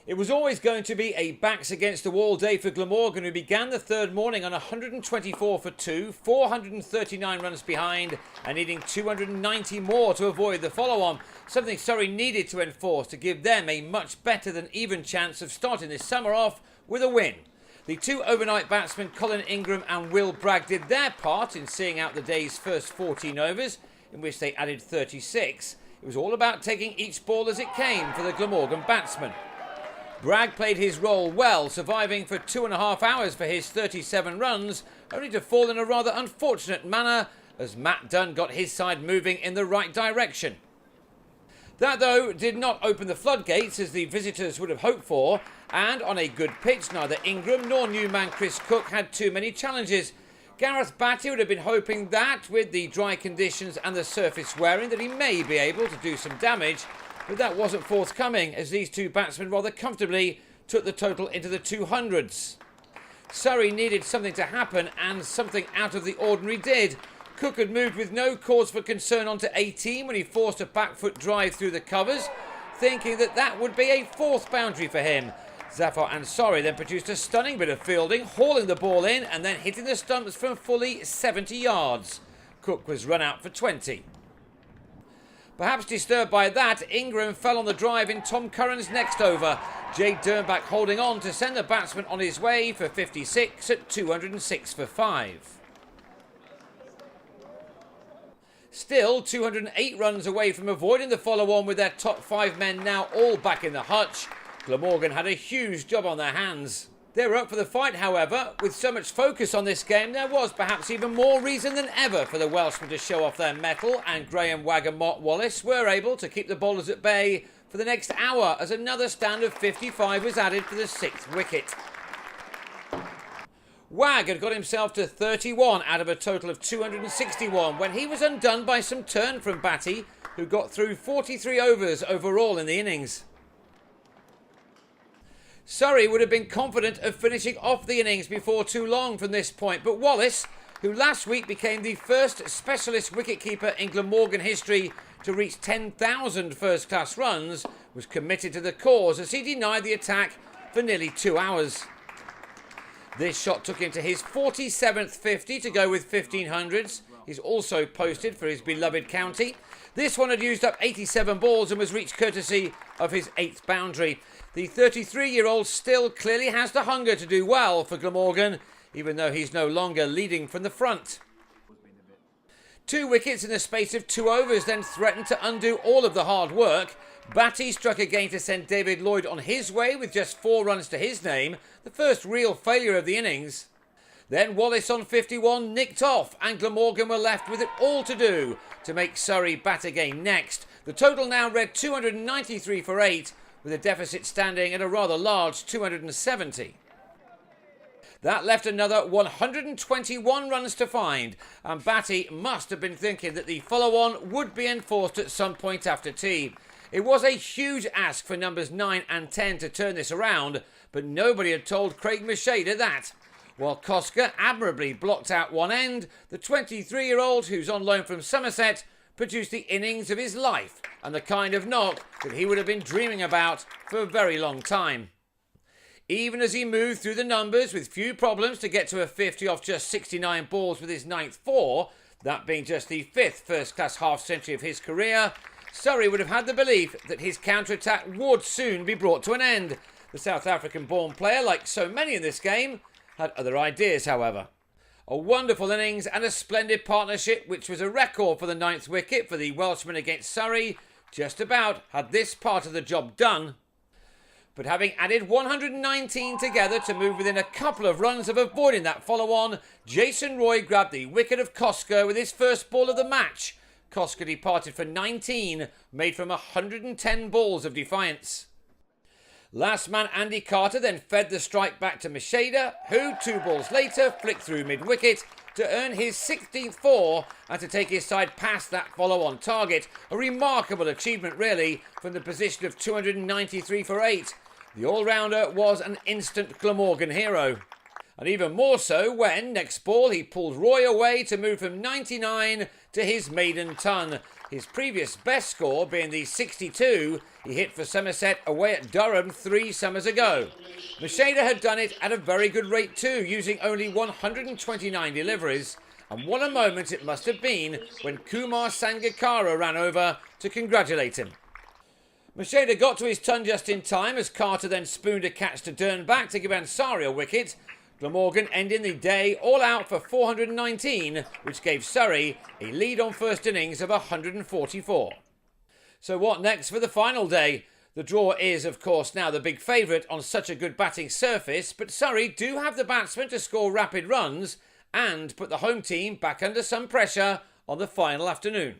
It was always going to be a backs against the wall day for Glamorgan, who began the third morning on 124 for 2, 439 runs behind and needing 290 more to avoid the follow-on, something Surrey needed to enforce to give them a much better than even chance of starting this summer off with a win. The two overnight batsmen Colin Ingram and Will Bragg did their part in seeing out the day's first 14 overs, in which they added 36. It was all about taking each ball as it came for the Glamorgan batsmen. Bragg played his role well, surviving for 2.5 hours for his 37 runs, only to fall in a rather unfortunate manner as Matt Dunn got his side moving in the right direction. That, though, did not open the floodgates as the visitors would have hoped for, and on a good pitch, neither Ingram nor new man Chris Cook had too many challenges. Gareth Batty would have been hoping that, with the dry conditions and the surface wearing, that he may be able to do some damage, but that wasn't forthcoming as these two batsmen rather comfortably took the total into the 200s. Surrey needed something to happen, and something out of the ordinary did. Cook had moved with no cause for concern onto 18 when he forced a back foot drive through the covers, thinking that that would be a fourth boundary for him. Zafar Ansari then produced a stunning bit of fielding, hauling the ball in and then hitting the stumps from fully 70 yards. Cook was run out for 20. Perhaps disturbed by that, Ingram fell on the drive in Tom Curran's next over. Jade Dernbach holding on to send the batsman on his way for 56 at 206 for 5. Still 208 runs away from avoiding the follow-on with their top 5 men now all back in the hutch. Glamorgan had a huge job on their hands. They were up for the fight, however. With so much focus on this game, there was perhaps even more reason than ever for the Welshmen to show off their mettle, and Graham Wagg and Mark Wallace were able to keep the bowlers at bay for the next hour as another stand of 55 was added for the 6th wicket. Wagg had got himself to 31 out of a total of 261 when he was undone by some turn from Batty, who got through 43 overs overall in the innings. Surrey would have been confident of finishing off the innings before too long from this point, but Wallace, who last week became the first specialist wicketkeeper in Glamorgan history to reach 10,000 first-class runs, was committed to the cause as he denied the attack for nearly 2 hours. This shot took him to his 47th 50 to go with 1500s. He's also posted for his beloved county. This one had used up 87 balls and was reached courtesy of his 8th boundary. The 33-year-old still clearly has the hunger to do well for Glamorgan, even though he's no longer leading from the front. 2 wickets in the space of 2 overs then threatened to undo all of the hard work. Batty struck again to send David Lloyd on his way with just 4 runs to his name, the first real failure of the innings. Then Wallace on 51 nicked off, and Glamorgan were left with it all to do to make Surrey bat again next. The total now read 293 for 8, with a deficit standing at a rather large 270. That left another 121 runs to find, and Batty must have been thinking that the follow-on would be enforced at some point after tea. It was a huge ask for numbers 9 and 10 to turn this around, but nobody had told Craig Meschede that. While Koska admirably blocked out one end, the 23-year-old, who's on loan from Somerset, produced the innings of his life and the kind of knock that he would have been dreaming about for a very long time. Even as he moved through the numbers with few problems to get to a 50 off just 69 balls with his 9th 4, that being just the 5th first-class half-century of his career, Surrey would have had the belief that his counter-attack would soon be brought to an end. The South African-born player, like so many in this game, had other ideas, however. A wonderful innings and a splendid partnership, which was a record for the 9th wicket for the Welshman against Surrey, just about had this part of the job done. But having added 119 together to move within a couple of runs of avoiding that follow-on, Jason Roy grabbed the wicket of Koska with his first ball of the match. Koska departed for 19, made from 110 balls of defiance. Last man Andy Carter then fed the strike back to Meschede, who 2 balls later flicked through mid-wicket to earn his 16th 4 and to take his side past that follow-on target. A remarkable achievement really from the position of 293 for 8. The all-rounder was an instant Glamorgan hero. And even more so when, next ball, he pulled Roy away to move from 99 to his maiden ton. His previous best score being the 62 he hit for Somerset away at Durham 3 summers ago. Meschede had done it at a very good rate too, using only 129 deliveries. And what a moment it must have been when Kumar Sangakkara ran over to congratulate him. Meschede got to his ton just in time as Carter then spooned a catch to Dern back to give Ansari a wicket. Glamorgan ending the day all out for 419, which gave Surrey a lead on first innings of 144. So what next for the final day? The draw is, of course, now the big favourite on such a good batting surface, but Surrey do have the batsmen to score rapid runs and put the home team back under some pressure on the final afternoon.